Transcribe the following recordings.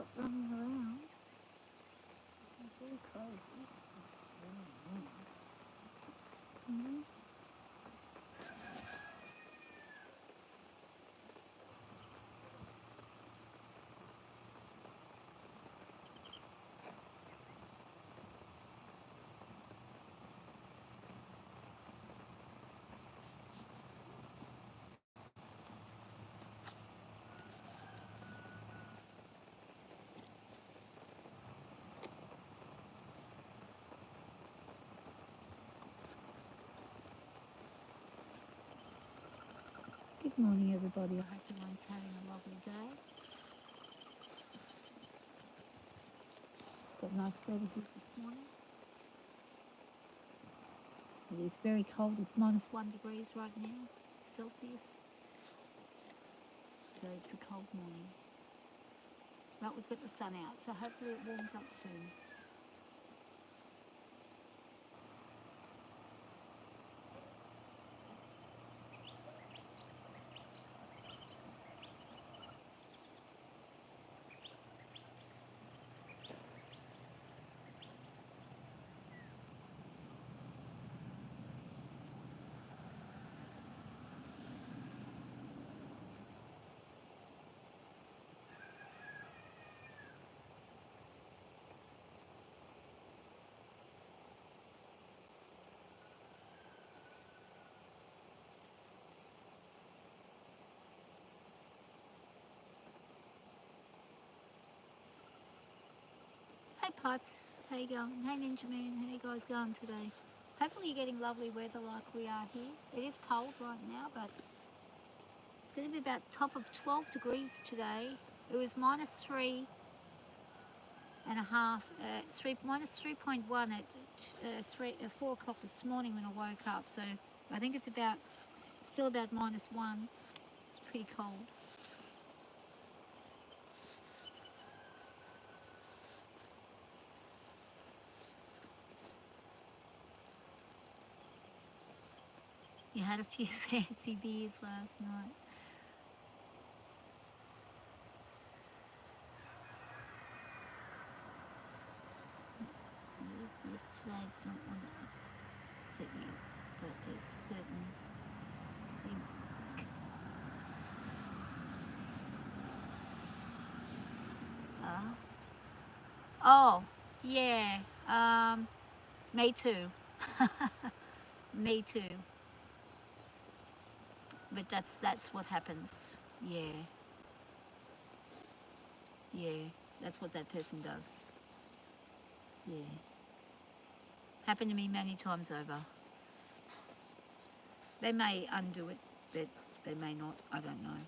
stop running around. It's very crazy. Mm-hmm. Good morning, everybody. I hope everyone's having a lovely day. Got nice weather here this morning. It is very cold. It's -1 degrees right now, Celsius. So it's a cold morning. But we've got the sun out, so hopefully it warms up soon. Hey Pipes, how you going? Hey Ninja Man, how you guys going today? Hopefully you're getting lovely weather like we are here. It is cold right now, but it's going to be about top of 12 degrees today. It was -3.5, -3.1 at 4 o'clock this morning when I woke up. So I think it's still about -1. It's pretty cold. You had a few fancy beers last night. Yesterday, I don't want to upset you, but there's certain thing. Oh, yeah. Me too. Me too. But that's what happens. Yeah, yeah. That's what that person does. Yeah. Happened to me many times over. They may undo it, but they may not. I don't know.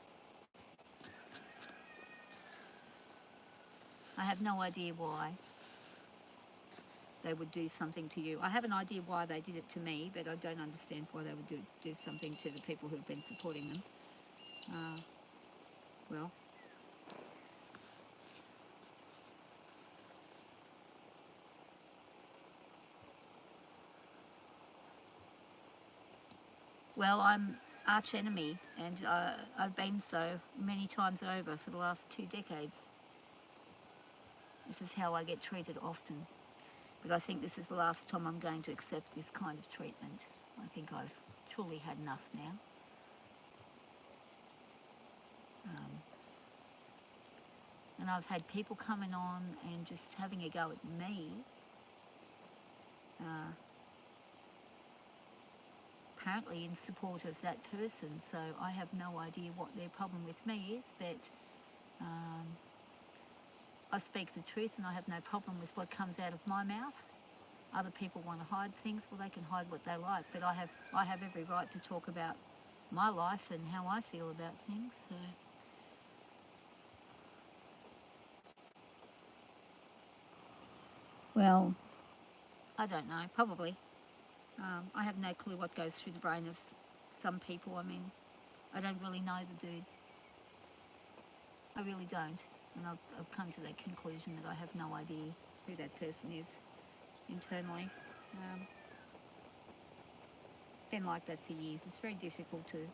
I have no idea why they would do something to you. I have an idea why they did it to me, but I don't understand why they would do something to the people who've been supporting them. Well, I'm arch enemy, and I've been so many times over for the last 2 decades. This is how I get treated often. But I think this is the last time I'm going to accept this kind of treatment. I think I've truly had enough now. And I've had people coming on and just having a go at me. Apparently in support of that person, so I have no idea what their problem with me is, but I speak the truth and I have no problem with what comes out of my mouth. Other people want to hide things, well, they can hide what they like, but I have every right to talk about my life and how I feel about things. So well, I don't know, probably. I have no clue what goes through the brain of some people. I mean, I don't really know the dude. I really don't. And I've come to that conclusion that I have no idea who that person is internally. It's been like that for years. It's very difficult to,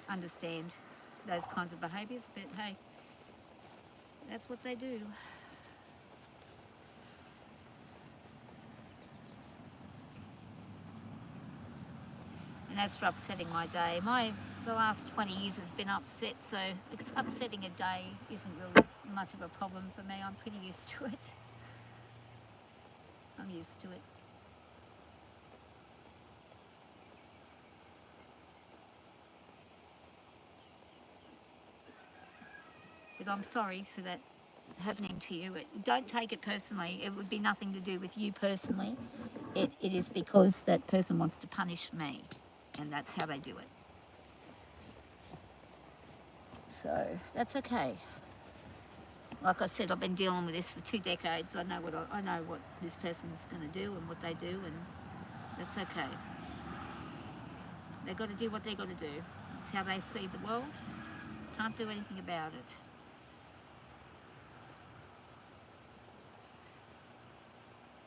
understand those kinds of behaviours, but hey, that's what they do. And as for upsetting my day, the last 20 years has been upset, so upsetting a day isn't really much of a problem for me. I'm pretty used to it. I'm used to it. But I'm sorry for that happening to you. Don't take it personally. It would be nothing to do with you personally. It is because that person wants to punish me, and that's how they do it. So that's okay. Like I said, I've been dealing with this for 2 decades. I know what this person's going to do and what they do, and that's okay. They've got to do what they've got to do. It's how they see the world. Can't do anything about it.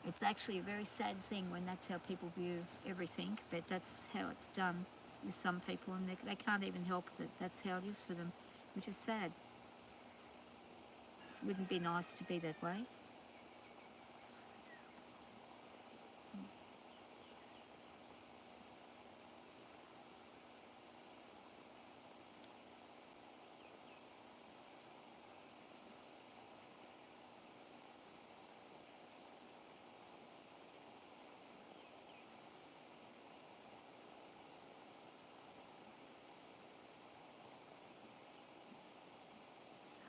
It's actually a very sad thing when that's how people view everything, but that's how it's done with some people, and they can't even help that that's how it is for them, which is sad. Wouldn't be nice to be that way.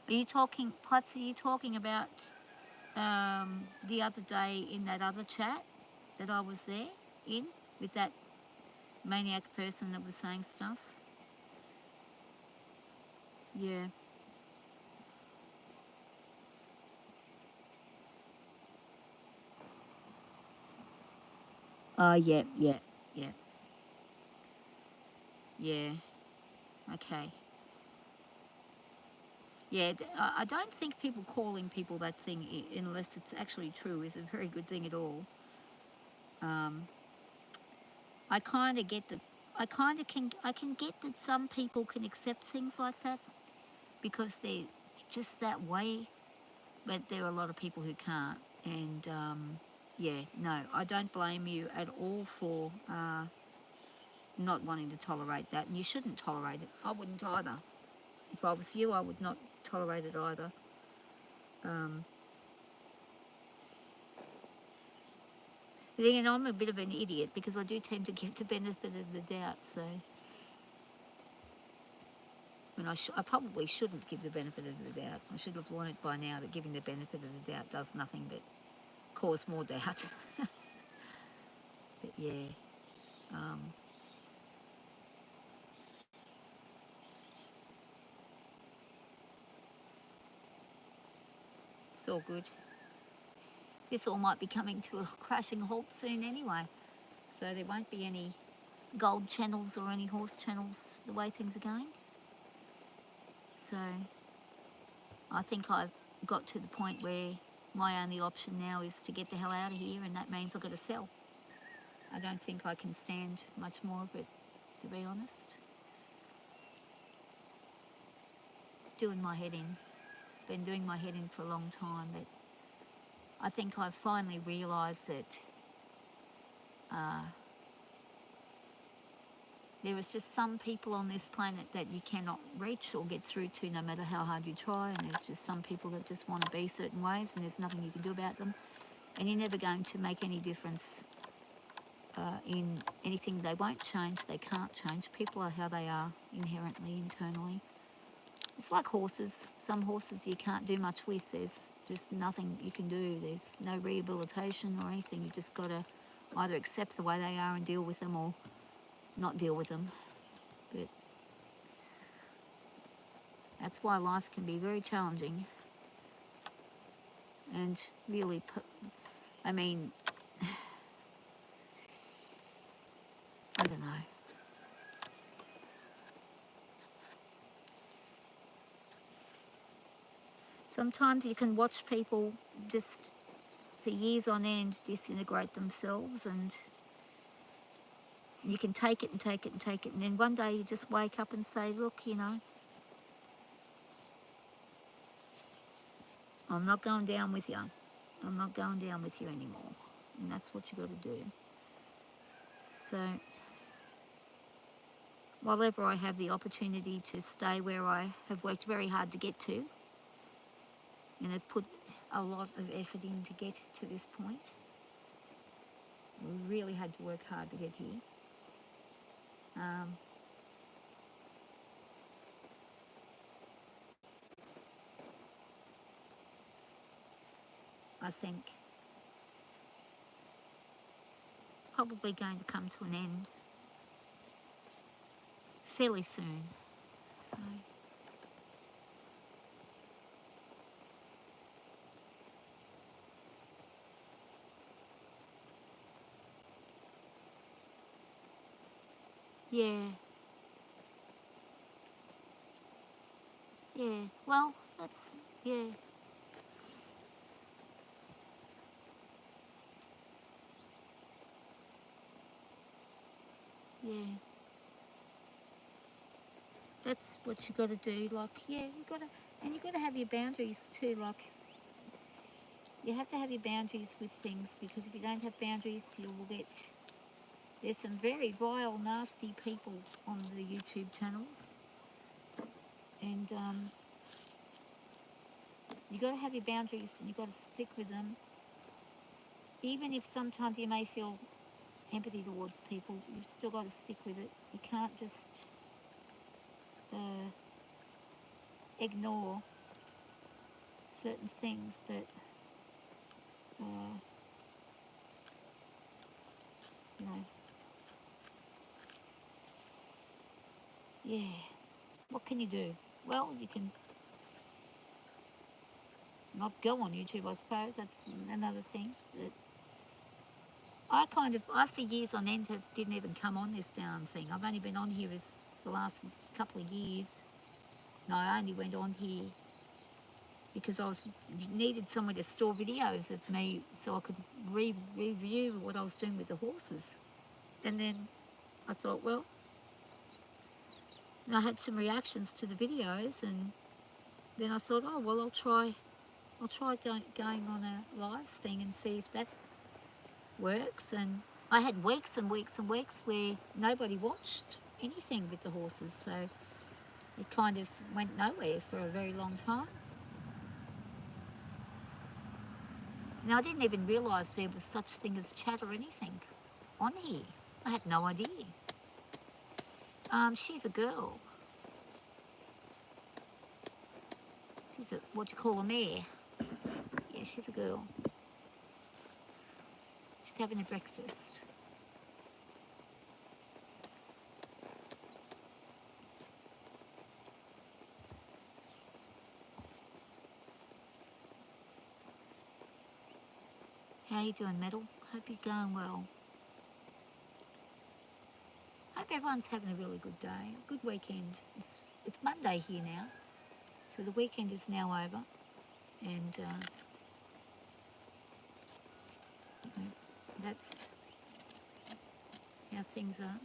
Are you talking, Pipes, are you talking about the other day in that other chat that I was there in with that maniac person that was saying stuff? Yeah. Oh, yeah, yeah, yeah. Yeah. Okay. Yeah, I don't think people calling people that thing, unless it's actually true, is a very good thing at all. I kind of get that. I can get that some people can accept things like that because they're just that way, but there are a lot of people who can't. And yeah, no, I don't blame you at all for not wanting to tolerate that, and you shouldn't tolerate it. I wouldn't either. If I was you, I would not tolerate it either. But then I'm a bit of an idiot because I do tend to give the benefit of the doubt. So, I probably shouldn't give the benefit of the doubt. I should have learnt by now that giving the benefit of the doubt does nothing but cause more doubt. But yeah, um, it's all good. This all might be coming to a crashing halt soon anyway, so there won't be any gold channels or any horse channels the way things are going. So I think I've got to the point where my only option now is to get the hell out of here, and that means I've got to sell. I don't think I can stand much more of it, to be honest. It's doing my head in. Been doing my head in for a long time, but I think I've finally realised that there is just some people on this planet that you cannot reach or get through to no matter how hard you try, and there's just some people that just want to be certain ways and there's nothing you can do about them, and you're never going to make any difference in anything. They won't change, they can't change. People are how they are inherently, internally. It's like horses. Some horses you can't do much with. There's just nothing you can do. There's no rehabilitation or anything. You just got to either accept the way they are and deal with them or not deal with them. But that's why life can be very challenging. And really, I mean, I don't know. Sometimes you can watch people just for years on end disintegrate themselves, and you can take it and take it and take it, and then one day you just wake up and say, look, I'm not going down with you. I'm not going down with you anymore. And that's what you got to do. So, whenever I have the opportunity to stay where I have worked very hard to get to, and have put a lot of effort in to get to this point, we really had to work hard to get here. I think it's probably going to come to an end fairly soon. So, yeah. Yeah. Well, that's, yeah. Yeah. That's what you got to do. Like, yeah, you got to, and you got to have your boundaries too. Like, you have to have your boundaries with things, because if you don't have boundaries, you will get. There's some very vile, nasty people on the YouTube channels, and you got to have your boundaries, and you got to stick with them. Even if sometimes you may feel empathy towards people, you've still got to stick with it. You can't just ignore certain things, but you know, yeah. What can you do? Well, you can not go on YouTube, I suppose. That's another thing. That I for years on end didn't even come on this darn thing. I've only been on here as the last couple of years. No, I only went on here because I needed somewhere to store videos of me so I could review what I was doing with the horses. And then I thought, well, I had some reactions to the videos, and then I thought, oh well, I'll try going on a live thing and see if that works. And I had weeks and weeks and weeks where nobody watched anything with the horses, so it kind of went nowhere for a very long time. Now, I didn't even realise there was such thing as chat or anything on here. I had no idea. She's a girl. She's a, what you call a mare. Yeah, she's a girl. She's having a breakfast. How you doing, Metal? Hope you're going well. Hope everyone's having a really good day, a good weekend. It's Monday here now, so the weekend is now over, and that's how things are.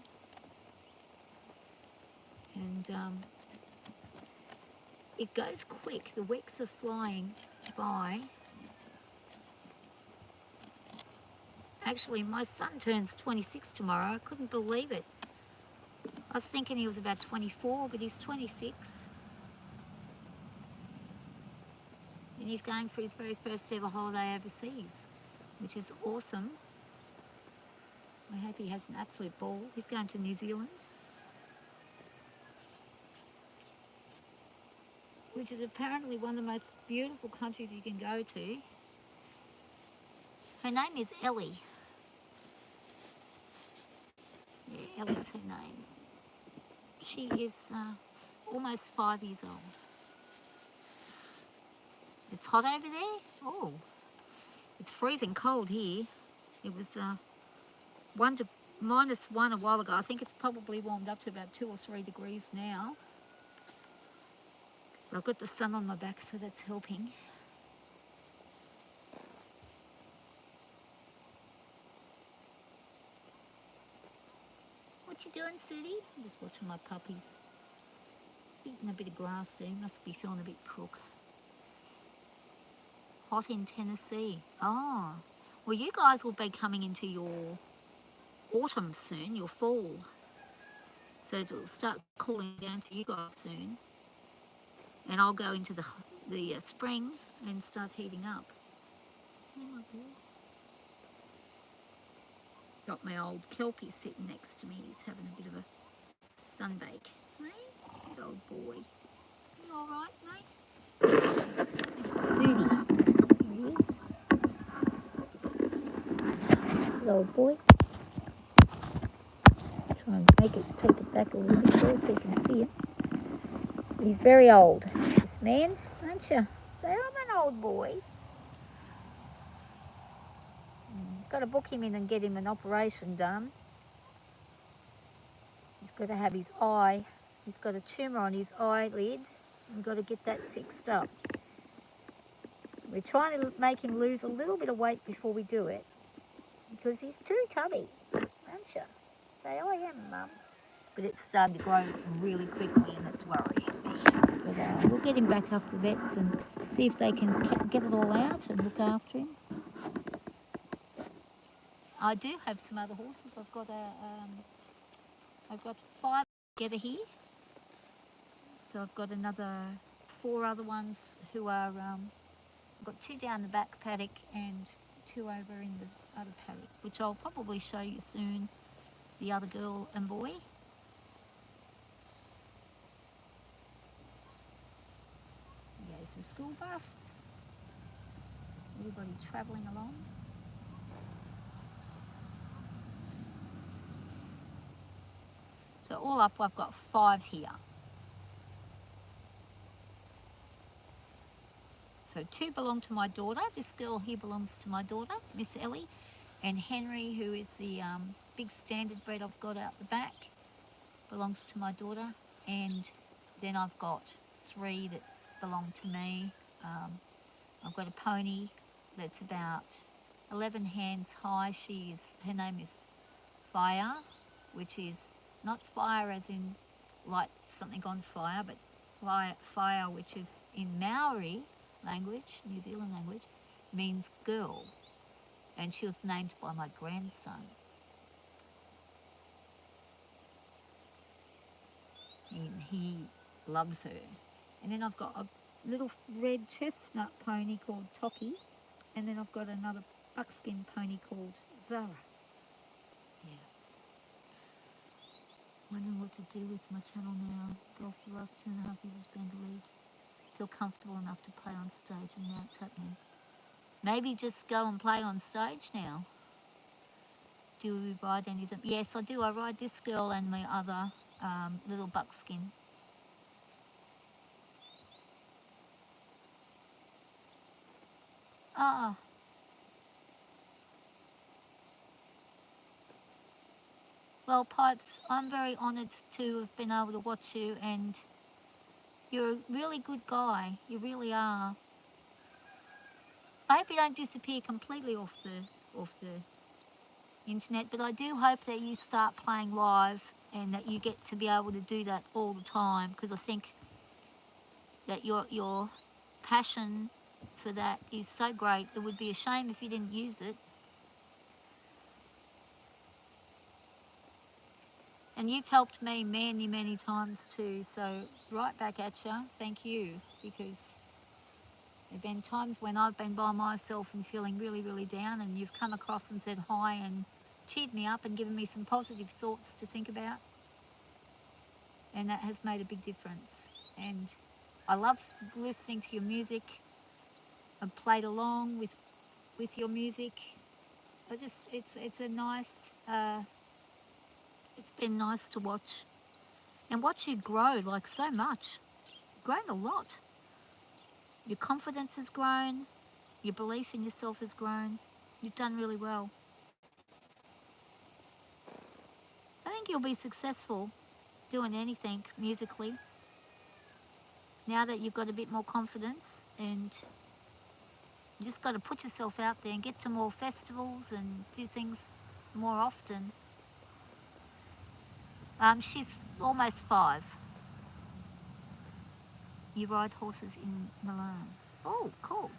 And it goes quick. The weeks are flying by. Actually, my son turns 26 tomorrow. I couldn't believe it. I was thinking he was about 24, but he's 26. And he's going for his very first ever holiday overseas, which is awesome. I hope he has an absolute ball. He's going to New Zealand, which is apparently one of the most beautiful countries you can go to. Her name is Ellie. Yeah, Ellie's her name. She is almost 5 years old. It's hot over there? Oh, it's freezing cold here. It was -1 a while ago. I think it's probably warmed up to about 2 or 3 degrees now. I've got the sun on my back, so that's helping. What you doing, Sudie? I'm just watching my puppies. Eating a bit of grass there. Must be feeling a bit crook. Hot in Tennessee. Oh, well, you guys will be coming into your autumn soon, your fall. So it'll start cooling down for you guys soon. And I'll go into the spring and start heating up. Oh my God. Got my old Kelpie sitting next to me. He's having a bit of a sunbake. Hey, good old boy. You all right, mate? There's Mr. Sudi. Here he is. Good old boy. Try and take it back a little bit there so you can see it. He's very old, this man, aren't you? So I'm an old boy. Got to book him in and get him an operation done. He's got to have his eye. He's got a tumour on his eyelid. We've got to get that fixed up. We're trying to make him lose a little bit of weight before we do it, because he's too tubby, aren't you? Say, I am, Mum. But it's starting to grow really quickly, and it's worrying me. But we'll get him back up to the vets and see if they can get it all out and look after him. I do have some other horses. I've got 5 together here. So I've got another 4 other ones who are, I've got 2 down the back paddock and 2 over in the other paddock, which I'll probably show you soon, the other girl and boy. There's the school bus. Everybody travelling along. So all up, I've got 5 here. So 2 belong to my daughter. This girl here belongs to my daughter, Miss Ellie. And Henry, who is the big standard bred I've got out the back, belongs to my daughter. And then I've got 3 that belong to me. I've got a pony that's about 11 hands high. Her name is Fire, which is not fire as in light something on fire, but fire which is in Maori language, New Zealand language, means girl. And she was named by my grandson. And he loves her. And then I've got a little red chestnut pony called Toki. And then I've got another buckskin pony called Zara. Yeah. Wondering what to do with my channel now. Golf for the last 2.5 years has been delayed. Feel comfortable enough to play on stage, and now it's happening. Maybe just go and play on stage now. Do you ride any of them? Yes, I do. I ride this girl and my other little buckskin. Ah. Well, Pipes, I'm very honoured to have been able to watch you, and you're a really good guy. You really are. I hope you don't disappear completely off the internet, but I do hope that you start playing live and that you get to be able to do that all the time, because I think that your passion for that is so great. It would be a shame if you didn't use it. And you've helped me many, many times too, so right back at you. Thank you, because there have been times when I've been by myself and feeling really, really down, and you've come across and said hi and cheered me up and given me some positive thoughts to think about. And that has made a big difference. And I love listening to your music. I've played along with your music. It's a nice, it's been nice to watch. And watch you grow like so much. You've grown a lot. Your confidence has grown. Your belief in yourself has grown. You've done really well. I think you'll be successful doing anything musically now that you've got a bit more confidence, and you just got to put yourself out there and get to more festivals and do things more often. She's almost 5. You ride horses in Milan. Oh, cool.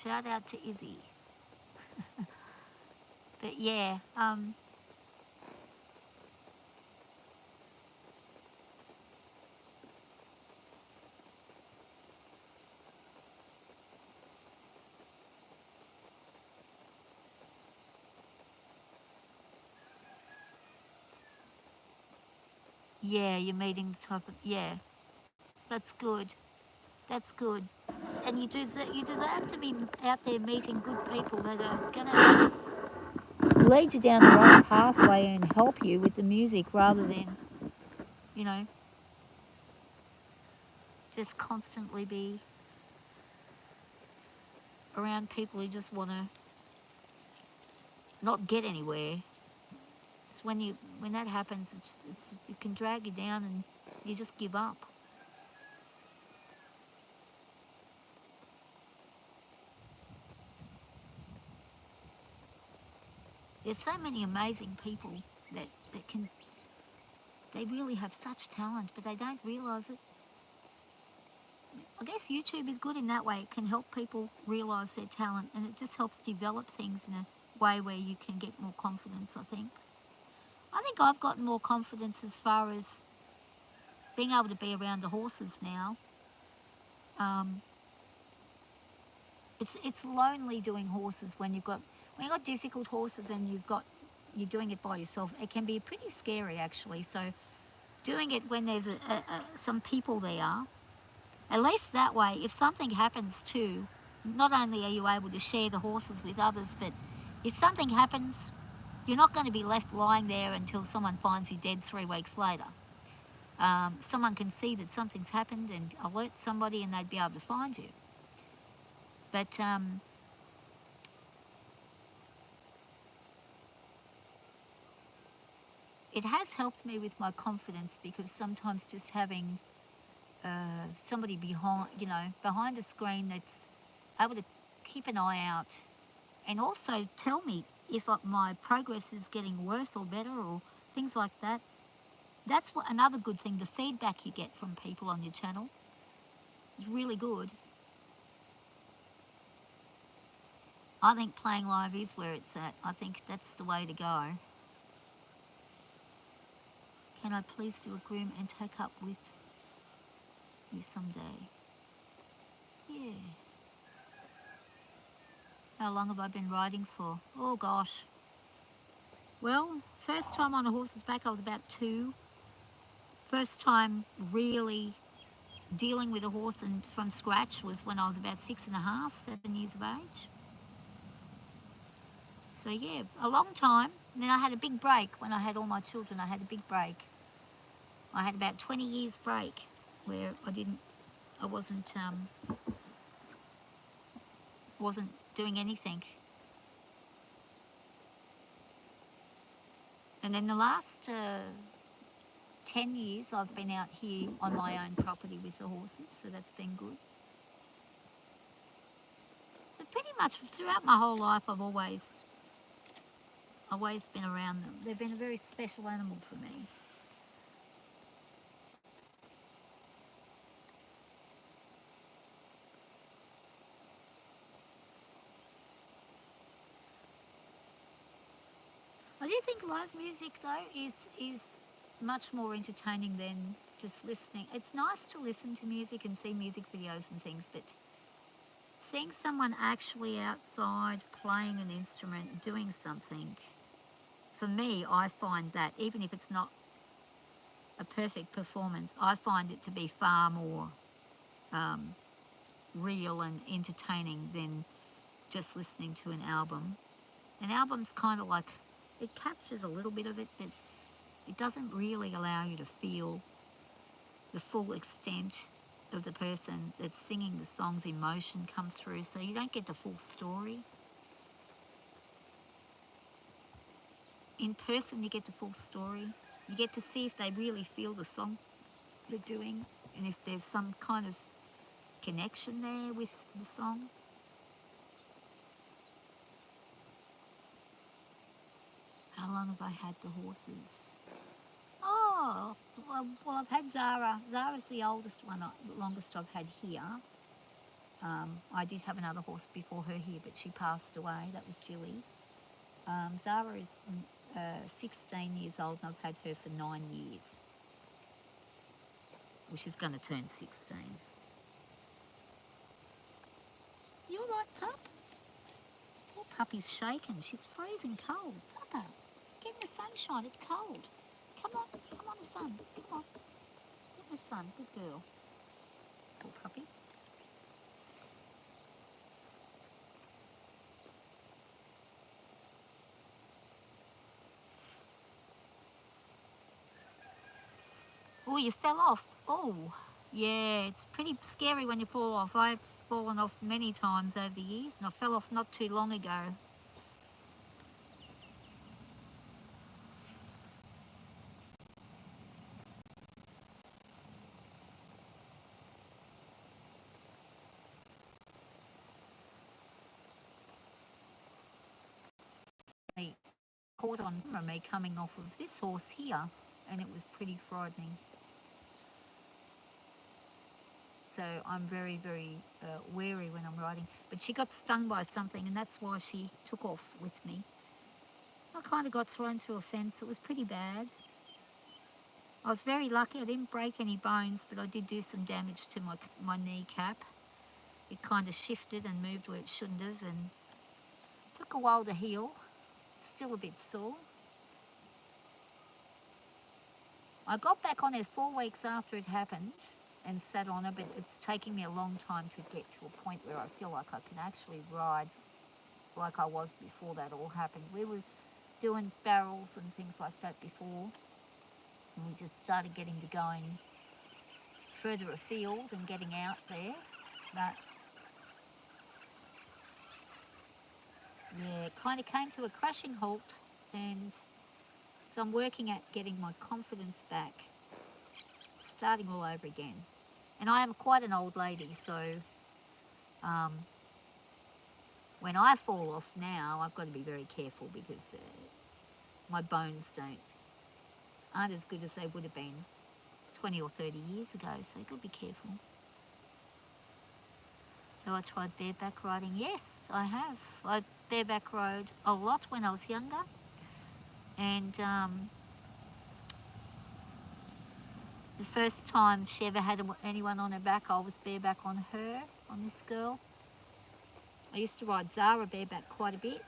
Shout out to Izzy. But yeah, yeah, you're meeting the type of, yeah, that's good. That's good. And you deserve to be out there meeting good people that are gonna lead you down the right pathway and help you with the music rather than, you know, just constantly be around people who just want to not get anywhere. It's when that happens, it can drag you down and you just give up. There's so many amazing people that can, they really have such talent, but they don't realise it. I guess YouTube is good in that way. It can help people realise their talent, and it just helps develop things in a way where you can get more confidence, I think. I think I've gotten more confidence as far as being able to be around the horses now. Um, it's lonely doing horses when you've got difficult horses and you're doing it by yourself. It can be pretty scary actually. So doing it when there's some people there, at least that way, if something happens too, not only are you able to share the horses with others, but if something happens, you're not going to be left lying there until someone finds you dead 3 weeks later. Someone can see that something's happened and alert somebody and they'd be able to find you. But it has helped me with my confidence because sometimes just having somebody behind a screen that's able to keep an eye out and also tell me if my progress is getting worse or better or things like that. That's another good thing, the feedback you get from people on your channel is really good. I think playing live is where it's at. I think that's the way to go. Can I please do a groom and take up with you someday? Yeah. How long have I been riding for? Oh gosh. Well, first time on a horse's back I was about 2. First time really dealing with a horse and from scratch was when I was about 6.5, 7 years of age. So yeah, a long time. And then I had a big break when I had all my children. I had a big break. I had about 20 years break where I wasn't doing anything. And then the last 10 years I've been out here on my own property with the horses, so that's been good. So pretty much throughout my whole life I've always been around them. They've been a very special animal for me. I do think live music though is much more entertaining than just listening. It's nice to listen to music and see music videos and things, but seeing someone actually outside playing an instrument, doing something, for me, I find that even if it's not a perfect performance, I find it to be far more real and entertaining than just listening to an album. An album's kind of like, it captures a little bit of it, but it doesn't really allow you to feel the full extent of the person that's singing the song's emotion come through, so you don't get the full story. In person, you get the full story. You get to see if they really feel the song they're doing and if there's some kind of connection there with the song. How long have I had the horses? Oh, well I've had Zara. Zara's the oldest one, the longest I've had here. I did have another horse before her here, but she passed away. That was Jilly. Zara is 16 years old, and I've had her for 9 years. Well, she's going to turn 16. You all right, pup? Poor puppy's shaken. She's freezing cold. Papa, get in the sunshine. It's cold. Come on the sun. Come on. Get in the sun. Good girl. Poor puppy. Oh, you fell off. Oh, yeah, it's pretty scary when you fall off. I've fallen off many times over the years, and I fell off not too long ago. They caught on camera me coming off of this horse here, and it was pretty frightening. So I'm very, very wary when I'm riding. But she got stung by something, and that's why she took off with me. I kind of got thrown through a fence. It was pretty bad. I was very lucky. I didn't break any bones, but I did do some damage to my kneecap. It kind of shifted and moved where it shouldn't have, and took a while to heal. Still a bit sore. I got back on her 4 weeks after it happened and sat on her, but it's taking me a long time to get to a point where I feel like I can actually ride like I was before that all happened. We were doing barrels and things like that before, and we just started getting to going further afield and getting out there. But yeah, it kind of came to a crashing halt, and so I'm working at getting my confidence back, starting all over again. And I am quite an old lady, so when I fall off now, I've got to be very careful because my bones aren't as good as they would have been 20 or 30 years ago, so you've got to be careful. So I tried bareback riding. Yes, I have. I bareback rode a lot when I was younger, and the first time she ever had anyone on her back, I was bareback on her, on this girl. I used to ride Zara bareback quite a bit.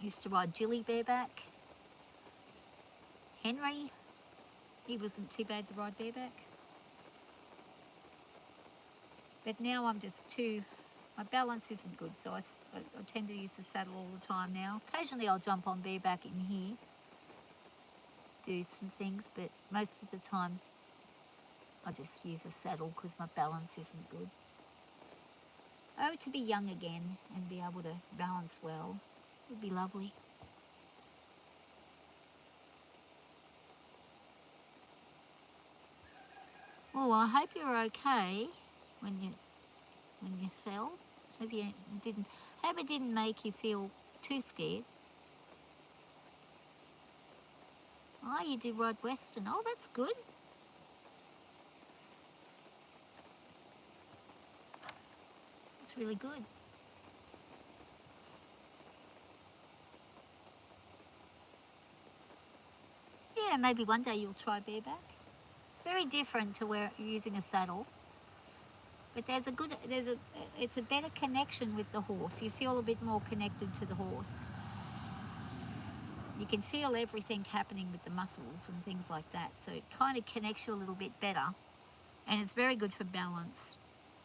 I used to ride Jilly bareback. Henry, he wasn't too bad to ride bareback. But now I'm just my balance isn't good, so I tend to use the saddle all the time now. Occasionally I'll jump on bareback in here, do some things, but most of the time I just use a saddle because my balance isn't good. Oh, to be young again and be able to balance well would be lovely. Oh, well, I hope you're okay when you fell. Hope it didn't make you feel too scared. Oh, you did ride Western. Oh, that's good. That's really good. Yeah, maybe one day you'll try bareback. It's very different to where you're using a saddle, but it's a better connection with the horse. You feel a bit more connected to the horse. You can feel everything happening with the muscles and things like that, so it kind of connects you a little bit better, and it's very good for balance.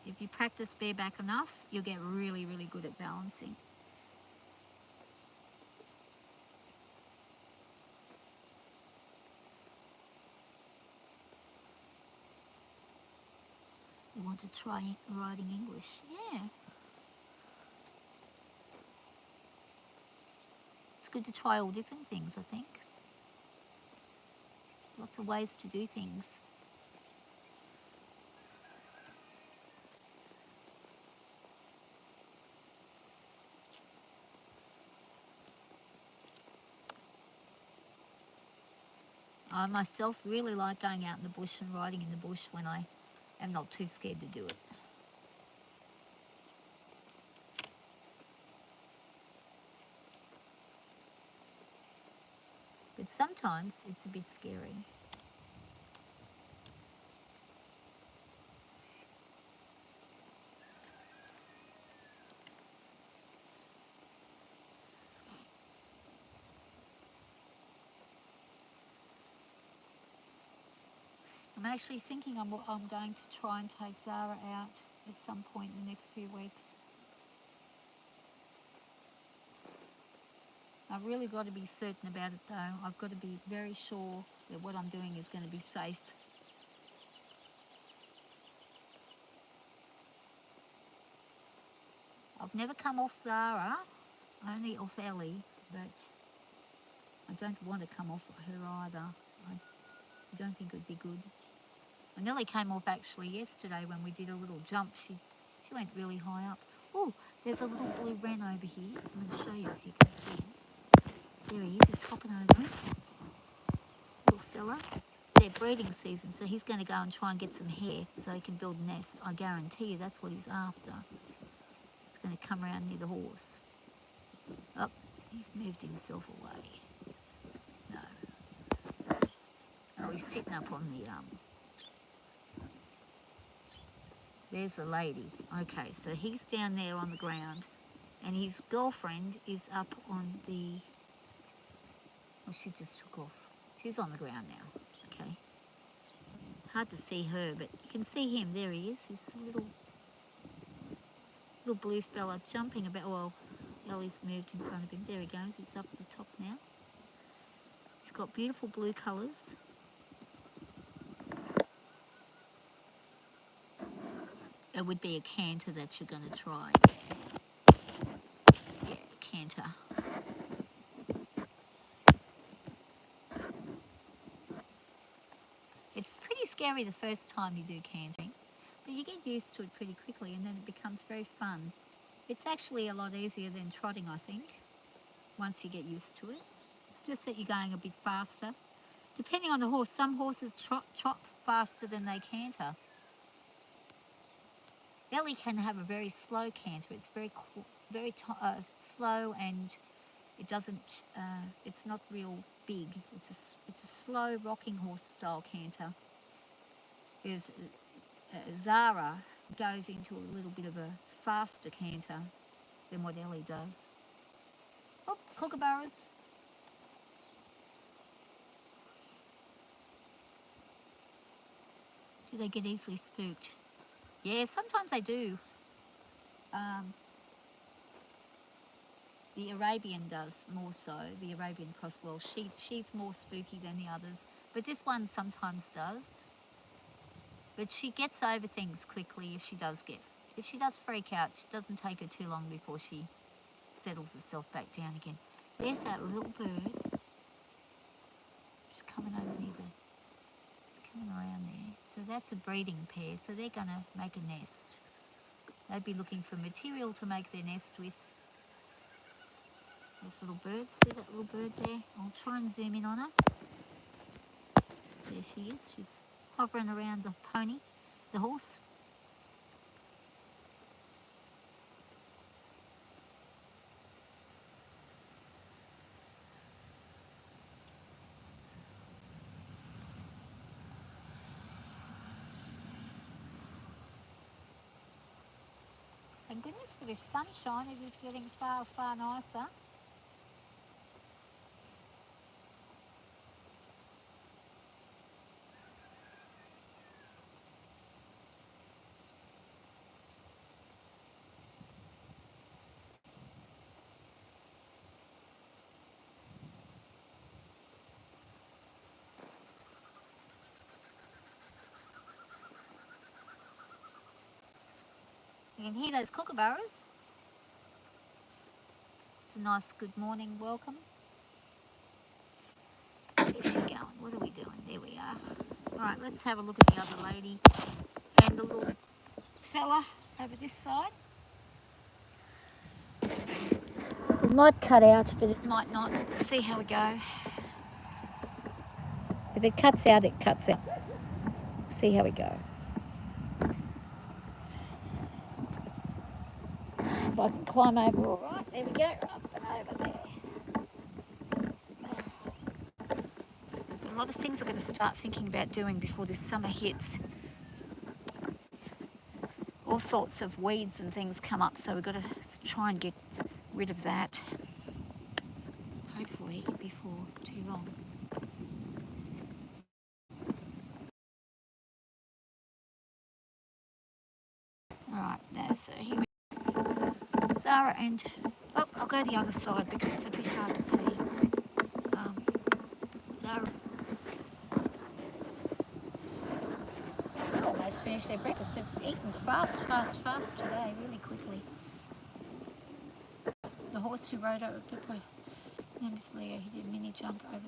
If you practice bareback enough, you'll get really, really good at balancing. You want to try riding English? Yeah. It's good to try all different things, I think. Lots of ways to do things. I myself really like going out in the bush and riding in the bush when I am not too scared to do it. sometimes it's a bit scary. I'm actually thinking I'm going to try and take Zara out at some point in the next few weeks. I've really got to be certain about it though. I've got to be very sure that what I'm doing is going to be safe. I've never come off Zara, only off Ellie, but I don't want to come off her either. I don't think it would be good. I nearly came off actually yesterday when we did a little jump. She went really high up. Oh, there's a little blue wren over here. I'm going to show you if you can see him. There he is, he's hopping over. Little fella. They're breeding season, so he's going to go and try and get some hair so he can build a nest. I guarantee you that's what he's after. He's going to come around near the horse. Oh, he's moved himself away. No. Oh, he's sitting up on the there's a lady. Okay, so he's down there on the ground and his girlfriend is up on the... Oh, she just took off. She's on the ground now. Okay. Hard to see her, but you can see him. There he is. He's a little blue fella jumping about. Well, Ellie's moved in front of him. There he goes. He's up at the top now. He's got beautiful blue colours. It would be a canter that you're going to try. Yeah, canter. It's pretty scary the first time you do cantering, but you get used to it pretty quickly and then it becomes very fun. It's actually a lot easier than trotting, I think, once you get used to it. It's just that you're going a bit faster. Depending on the horse, some horses trot faster than they canter. Ellie can have a very slow canter. It's very slow, and it doesn't. It's not real big. It's a slow rocking horse style canter. Whereas Zara goes into a little bit of a faster canter than what Ellie does. Oh, kookaburras. Do they get easily spooked? Yeah, sometimes they do. The Arabian does more so, the Arabian cross. Well, she's more spooky than the others, but this one sometimes does. But she gets over things quickly if she does freak out. It doesn't take her too long before she settles herself back down again. There's that little bird. Just coming over near just coming around there. So that's a breeding pair, so they're going to make a nest. They'd be looking for material to make their nest with. There's little bird. See that little bird there? I'll try and zoom in on her. There she is. She's hovering around the pony, the horse. Thank goodness for this sunshine. It is getting far, far nicer. You can hear those kookaburras. It's a nice good morning welcome. Where's she going? What are we doing? There we are. Alright, let's have a look at the other lady and the little fella over this side. It might cut out, but it might not. See how we go. If it cuts out, it cuts out. See how we go. If I can climb over all right, there we go, up and over there. lot of things I've got to start thinking about doing before this summer hits. All sorts of weeds and things come up, so we've got to try and get rid of that, hopefully before too long. Right, now, so here we Zara and, oh, I'll go the other side because it's a bit hard to see. Zara almost finished their breakfast. They've eaten fast today, really quickly. The horse who rode over Pippo, Miss Leo, he did a mini jump over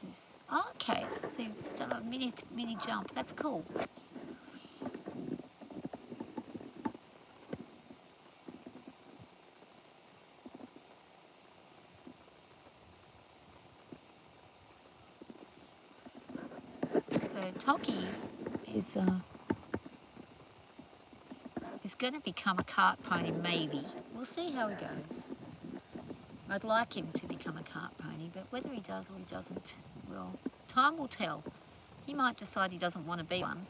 the horse. Oh, okay, so you've done a mini jump. That's cool. So Toki is going to become a cart pony, maybe. We'll see how he goes. I'd like him to become a cart pony, but whether he does or he doesn't, well, time will tell. He might decide he doesn't want to be one.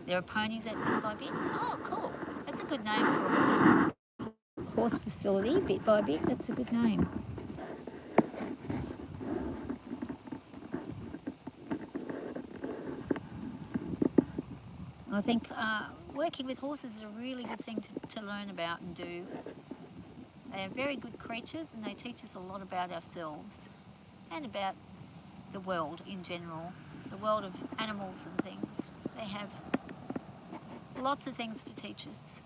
There are ponies at Bit by Bit. Oh, cool. That's a good name for a horse facility, Bit by Bit. That's a good name. I think working with horses is a really good thing to learn about and do. They are very good creatures and they teach us a lot about ourselves and about the world in general, the world of animals and things. They have lots of things to teach us.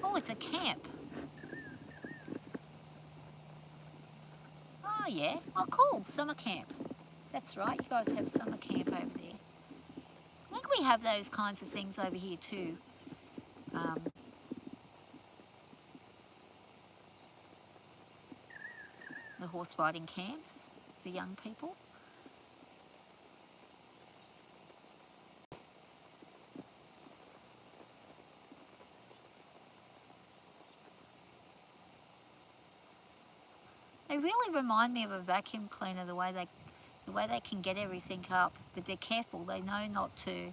Oh, it's a camp. Oh, yeah. Oh, cool. Summer camp. That's right. You guys have summer camp over there. I think we have those kinds of things over here too. The horse riding camps for young people. They really remind me of a vacuum cleaner, the way they can get everything up, but they're careful. They know not to.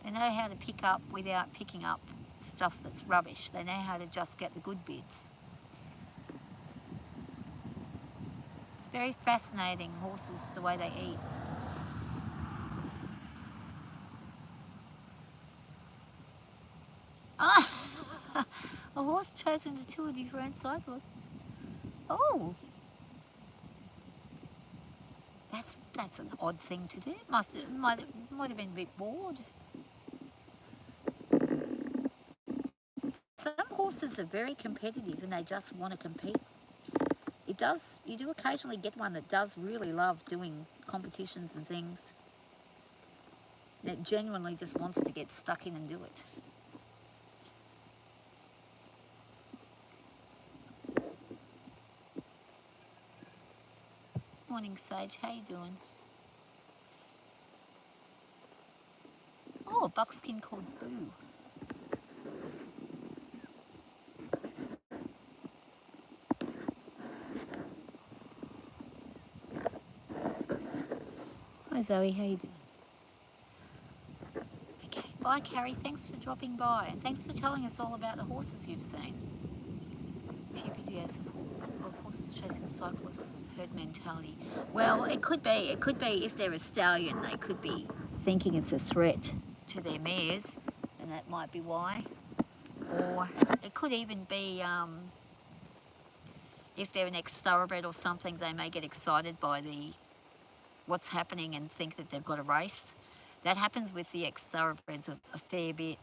They know how to pick up without picking up stuff that's rubbish. They know how to just get the good bits. It's very fascinating, horses, the way they eat. Ah! A horse chosen the Tour de France cyclists. Oh! That's an odd thing to do. Might have been a bit bored. Some horses are very competitive and they just want to compete. You do occasionally get one that does really love doing competitions and things. That genuinely just wants to get stuck in and do it. Morning, Sage. How you doing? Oh, a buckskin called Boo. Hi, Zoe. How you doing? Okay. Bye, Carrie. Thanks for dropping by, and thanks for telling us all about the horses you've seen. A few videos of horses chasing cyclists, herd mentality. Well, it could be. It could be if they're a stallion, they could be thinking it's a threat to their mares, and that might be why. Or it could even be if they're an ex-thoroughbred or something, they may get excited by what's happening and think that they've got a race. That happens with the ex-thoroughbreds a fair bit.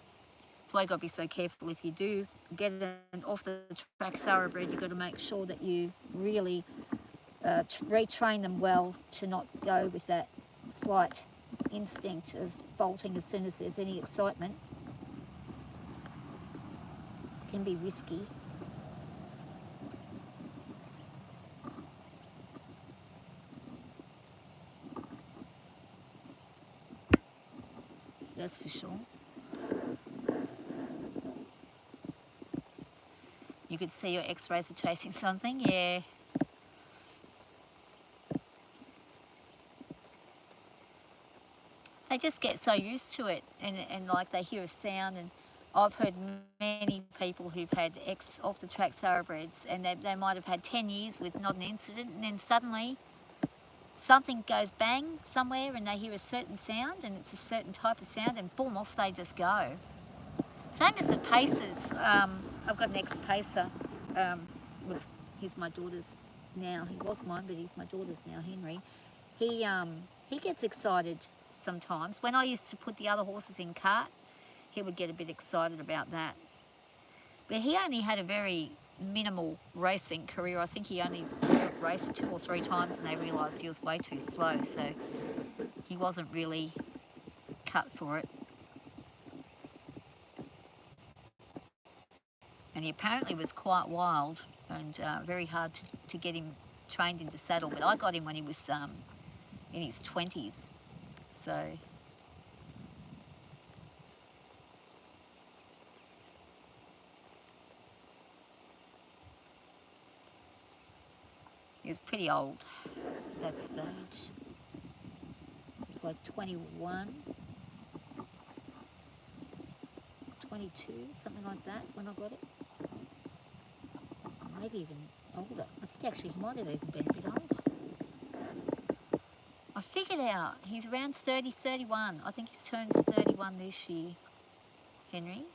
That's why you've got to be so careful. If you do get an off-the-track thoroughbred, you've got to make sure that you really retrain them well to not go with that flight instinct of bolting as soon as there's any excitement. It can be risky. That's for sure. You could see your x-rays are chasing something, yeah. They just get so used to it, and like they hear a sound, and I've heard many people who've had off-the-track thoroughbreds, and they might have had 10 years with not an incident, and then suddenly something goes bang somewhere and they hear a certain sound, and it's a certain type of sound, and boom, off they just go. Same as the pacers. I've got an ex-pacer. He's my daughter's now. He was mine, but he's my daughter's now, Henry. He gets excited sometimes. When I used to put the other horses in cart, he would get a bit excited about that. But he only had a very minimal racing career. I think he only raced 2 or 3 times and they realised he was way too slow, so he wasn't really cut for it. And he apparently was quite wild and very hard to get him trained into saddle. But I got him when he was in his 20s, so... He was pretty old at that stage. He was like 21, 22, something like that when I got it. Maybe even older. I think actually he might have even been a bit older. I figured out he's around 30, 31. I think he turns 31 this year, Henry.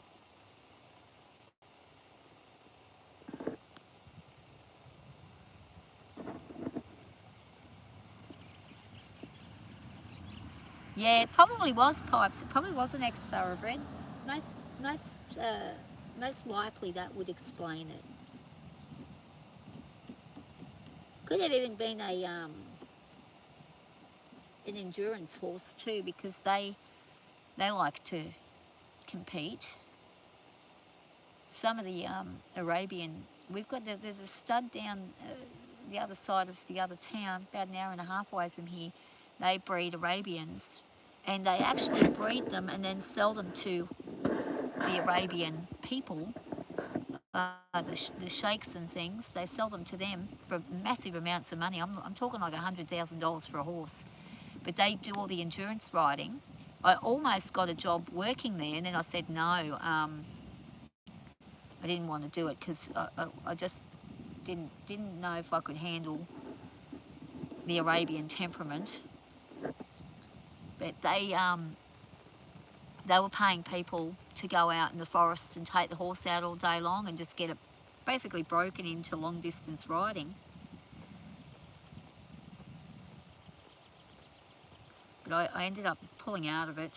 Yeah, it probably was Pipes. It probably was an ex-thoroughbred. Most likely that would explain it. Could have even been an endurance horse too, because they like to compete. Some of the Arabian, there's a stud down the other side of the other town, about an hour and a half away from here. They breed Arabians, and they actually breed them and then sell them to the Arabian people, the sheikhs and things. They sell them to them for massive amounts of money. I'm talking like $100,000 for a horse. But they do all the endurance riding. I almost got a job working there, and then I said no. I didn't want to do it because I just didn't know if I could handle the Arabian temperament. But they were paying people to go out in the forest and take the horse out all day long and just get it basically broken into long distance riding. But I ended up pulling out of it.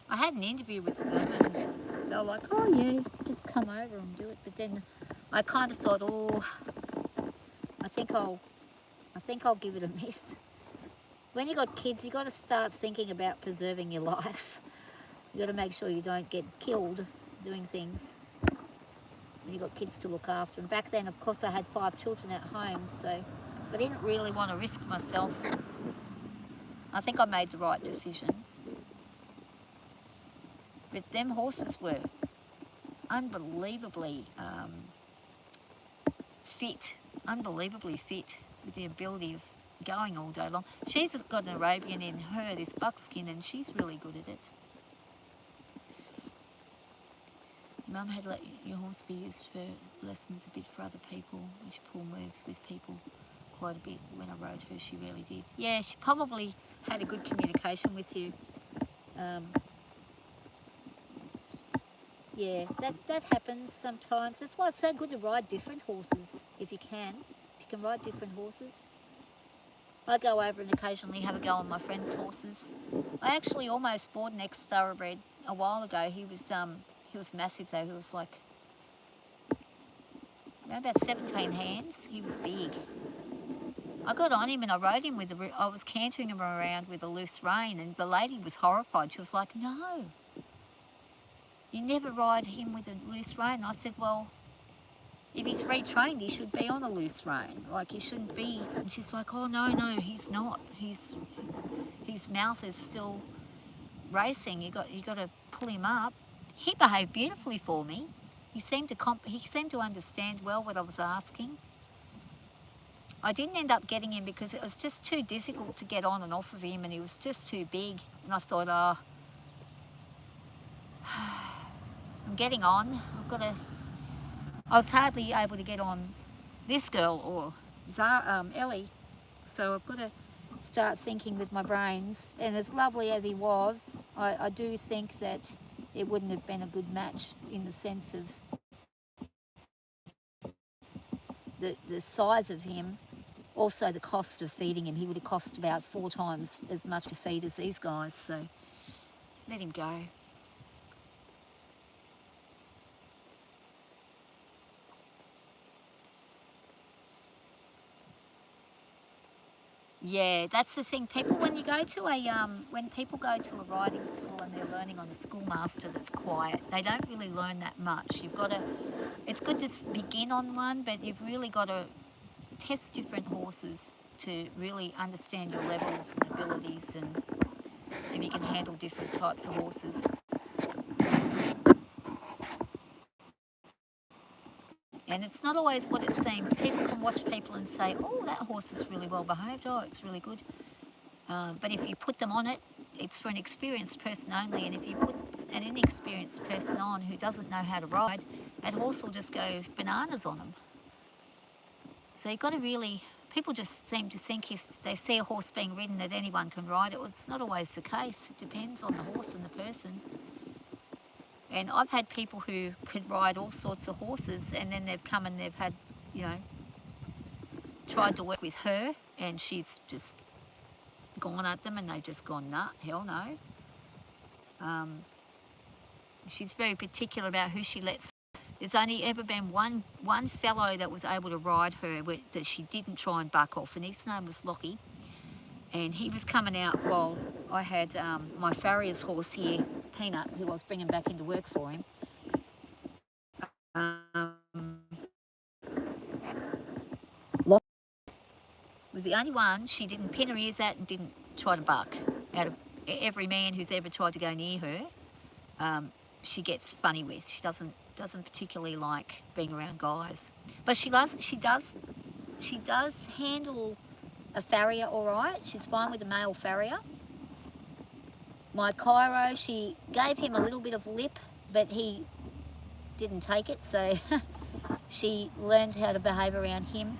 I had an interview with them and they were like, oh yeah, just come over and do it. But then I kind of thought, oh, I think I'll give it a miss. When you got kids, you got to start thinking about preserving your life. You got to make sure you don't get killed doing things. When you got kids to look after. And back then, of course, I had 5 children at home, so I didn't really want to risk myself. I think I made the right decision. But them horses were unbelievably fit, with the ability of going all day long. She's got an Arabian in her, this buckskin, and she's really good at it. Mum had let your horse be used for lessons a bit for other people. She pulled moves with people quite a bit. When I rode her, she really did. Yeah, she probably had a good communication with you. Yeah, that happens sometimes. That's why it's so good to ride different horses, if you can. If you can ride different horses. I go over and occasionally have a go on my friends' horses. I actually almost bought an ex-thoroughbred a while ago. He was massive though. He was like around about 17 hands. He was big. I got on him and I rode him I was cantering him around with a loose rein, and the lady was horrified. She was like, no, you never ride him with a loose rein. I said, well, if he's retrained, he should be on a loose rein. Like, he shouldn't be. And she's like, oh, no, he's not. His mouth is still racing. You got to pull him up. He behaved beautifully for me. He seemed to understand well what I was asking. I didn't end up getting him because it was just too difficult to get on and off of him, and he was just too big. And I thought, oh, I'm getting on. I was hardly able to get on this girl or Ellie. So I've got to start thinking with my brains. And as lovely as he was, I do think that it wouldn't have been a good match in the sense of the size of him. Also the cost of feeding him. He would have cost about 4 times as much to feed as these guys. So let him go. Yeah, that's the thing. People, when people go to a riding school and they're learning on a schoolmaster that's quiet, they don't really learn that much. It's good to begin on one, but you've really got to test different horses to really understand your levels and abilities, and if you can handle different types of horses. And it's not always what it seems. People can watch people and say, oh, that horse is really well behaved, oh, it's really good. But if you put them on it, it's for an experienced person only. And if you put an inexperienced person on who doesn't know how to ride, that horse will just go bananas on them. So you've got to really, people just seem to think if they see a horse being ridden that anyone can ride it. Well, it's not always the case. It depends on the horse and the person. And I've had people who could ride all sorts of horses, and then they've come and they've had, tried to work with her, and she's just gone at them and they've just gone, nah, hell no. She's very particular about who she lets. There's only ever been one fellow that was able to ride her that she didn't try and buck off, and his name was Lockie. And he was coming out while I had my farrier's horse here, Peanut, who I was bringing back into work for him. Lockie was the only one she didn't pin her ears at and didn't try to buck. Out of every man who's ever tried to go near her, she gets funny with. She doesn't particularly like being around guys, but she does handle a farrier all right. She's fine with a male farrier. My Cairo, she gave him a little bit of lip, but he didn't take it, so she learned how to behave around him.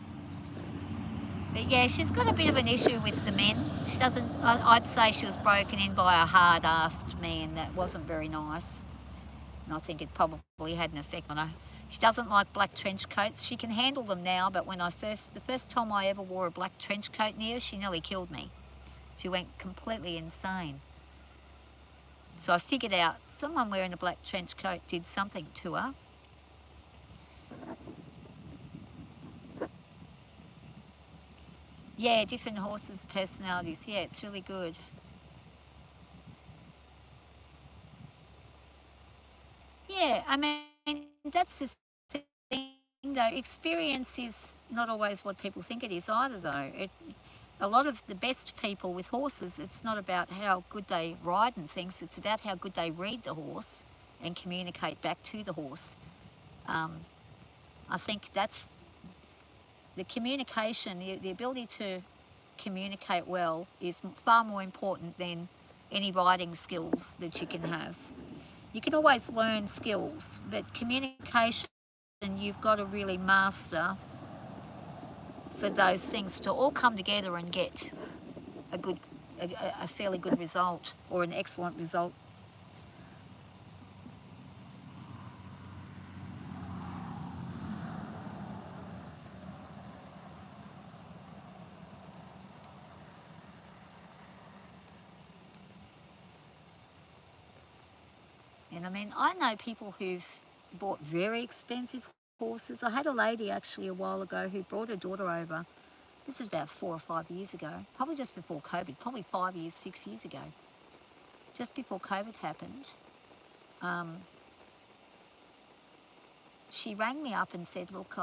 But yeah, she's got a bit of an issue with the men. She doesn't, I'd say she was broken in by a hard-assed man that wasn't very nice. And I think it probably had an effect on her. She doesn't like black trench coats. She can handle them now, but the first time I ever wore a black trench coat near her, she nearly killed me. She went completely insane. So I figured out someone wearing a black trench coat did something to her. Yeah, different horses' personalities. Yeah, it's really good. Yeah, I mean, that's the thing, though. Experience is not always what people think it is either, though. A lot of the best people with horses, it's not about how good they ride and things, it's about how good they read the horse and communicate back to the horse. I think that's the communication, the ability to communicate well is far more important than any riding skills that you can have. You can always learn skills, but communication you've got to really master for those things to all come together and get a fairly good result or an excellent result. And I mean, I know people who've bought very expensive horses. I had a lady actually a while ago who brought her daughter over. This is about 4 or 5 years ago, probably just before COVID, probably 5 years, 6 years ago, just before COVID happened. She rang me up and said, look,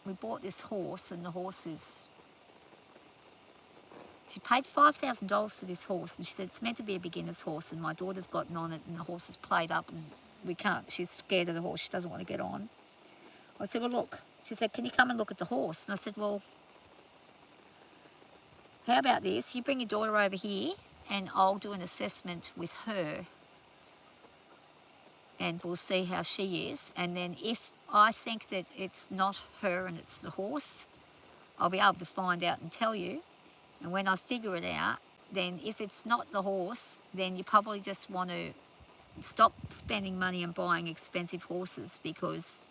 we bought this horse, and the horse is... She paid $5,000 for this horse, and she said it's meant to be a beginner's horse, and my daughter's gotten on it, and the horse is played up and we can't, she's scared of the horse, she doesn't want to get on. I said, well, look, she said, can you come and look at the horse? And I said, well, how about this? You bring your daughter over here and I'll do an assessment with her and we'll see how she is. And then if I think that it's not her and it's the horse, I'll be able to find out and tell you. And when I figure it out, then if it's not the horse, then you probably just want to stop spending money and buying expensive horses, because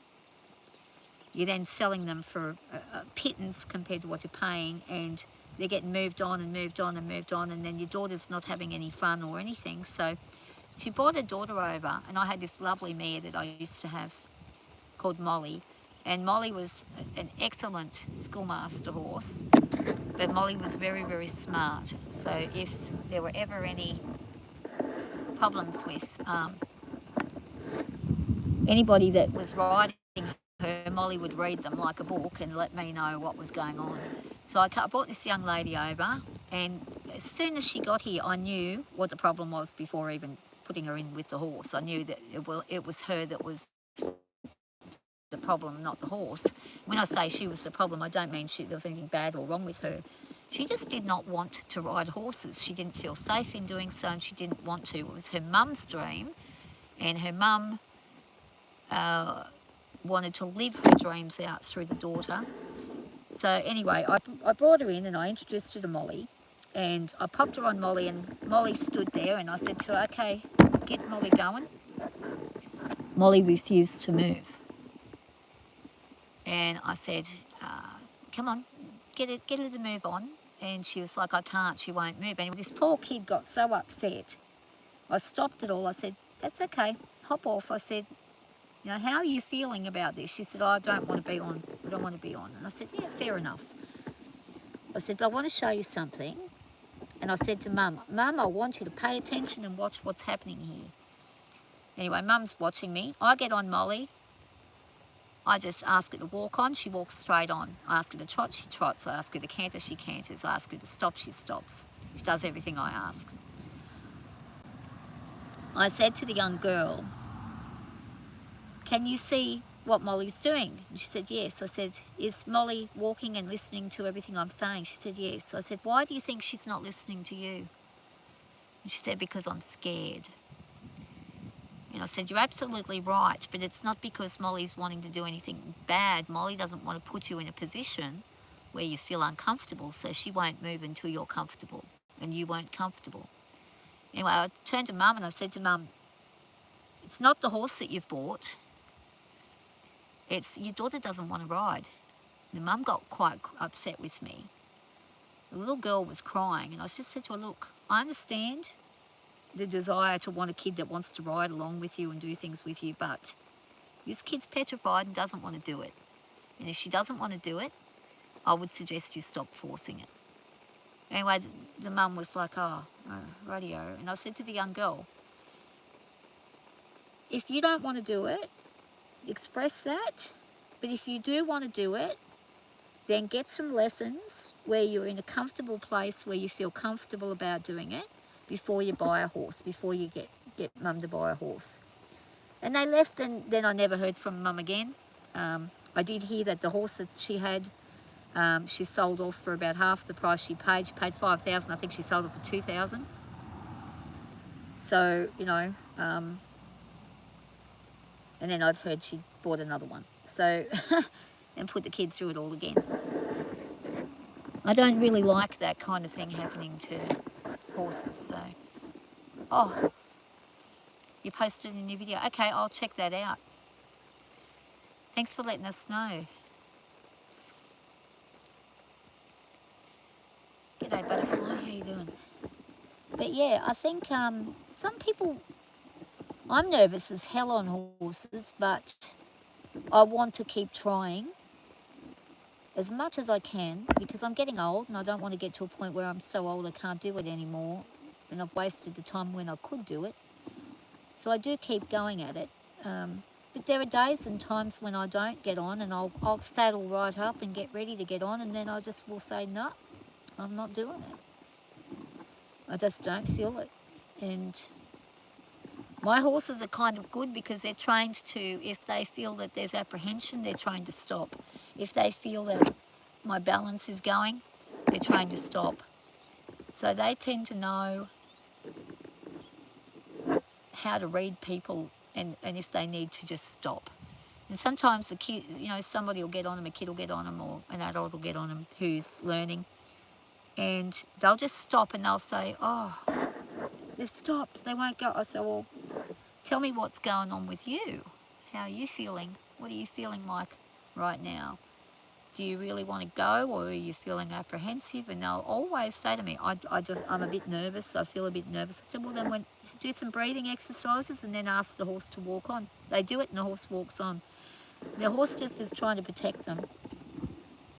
you're then selling them for a pittance compared to what you're paying, and they're getting moved on and moved on and moved on, and then your daughter's not having any fun or anything. So she brought her daughter over, and I had this lovely mare that I used to have called Molly, and Molly was an excellent schoolmaster horse, but Molly was very, very smart. So if there were ever any problems with anybody that was riding her, Molly would read them like a book and let me know what was going on. So I brought this young lady over, and as soon as she got here, I knew what the problem was before even putting her in with the horse. I knew that it was her that was the problem, not the horse. When I say she was the problem, I don't mean there was anything bad or wrong with her. She just did not want to ride horses. She didn't feel safe in doing so, and she didn't want to. It was her mum's dream, and her mum wanted to live her dreams out through the daughter. So anyway, I brought her in and I introduced her to Molly, and I popped her on Molly, and Molly stood there, and I said to her, okay, get Molly going. Molly refused to move. And I said, come on, get her to move on. And she was like, I can't, she won't move. And this poor kid got so upset. I stopped it all. I said, that's okay, hop off. I said, you know, how are you feeling about this? She said, oh, I don't want to be on. I don't want to be on. And I said, yeah, fair enough. I said, but I want to show you something. And I said to Mum, I want you to pay attention and watch what's happening here. Anyway, Mum's watching me. I get on Molly. I just ask her to walk on, she walks straight on. I ask her to trot, she trots. I ask her to canter, she canters. I ask her to stop, she stops. She does everything I ask. I said to the young girl, can you see what Molly's doing? And she said, yes. I said, is Molly walking and listening to everything I'm saying? She said, yes. I said, why do you think she's not listening to you? And she said, because I'm scared. And I said, you're absolutely right, but it's not because Molly's wanting to do anything bad. Molly doesn't want to put you in a position where you feel uncomfortable, so she won't move until you're comfortable, and you weren't comfortable. Anyway, I turned to Mum and I said to Mum, it's not the horse that you've bought. It's your daughter doesn't want to ride. The Mum got quite upset with me. The little girl was crying, and I just said to her, look, I understand the desire to want a kid that wants to ride along with you and do things with you, but this kid's petrified and doesn't want to do it. And if she doesn't want to do it, I would suggest you stop forcing it. Anyway, the mum was like, oh, radio. And I said to the young girl, if you don't want to do it, express that. But if you do want to do it, then get some lessons where you're in a comfortable place where you feel comfortable about doing it, before you buy a horse, before you get Mum to buy a horse. And they left, and then I never heard from Mum again. I did hear that the horse that she had, she sold off for about half the price she paid. She paid $5,000. I think she sold it for $2,000. So, you know, and then I'd heard she bought another one. So, and put the kid through it all again. I don't really like that kind of thing happening to horses. So, oh, you posted a new video. Okay, I'll check that out. Thanks for letting us know. G'day butterfly, how you doing? But yeah, I think some people, I'm nervous as hell on horses, but I want to keep trying as much as I can, because I'm getting old and I don't want to get to a point where I'm so old I can't do it anymore and I've wasted the time when I could do it. So I do keep going at it. But there are days and times when I don't get on, and I'll saddle right up and get ready to get on, and then I just will say, no, I'm not doing it. I just don't feel it. And My horses are kind of good because they're trained to, if they feel that there's apprehension, they're trained to stop. If they feel that my balance is going, they're trained to stop. So they tend to know how to read people and if they need to just stop. And sometimes the kid, somebody will get on them, a kid will get on them, or an adult will get on them who's learning, and they'll just stop and they'll say, oh, they've stopped, they won't go. I say, well, tell me what's going on with you. How are you feeling? What are you feeling like right now? Do you really want to go, or are you feeling apprehensive? And they'll always say to me, I'm a bit nervous, I feel a bit nervous. I said, well, then do some breathing exercises and then ask the horse to walk on. They do it and the horse walks on. The horse just is trying to protect them.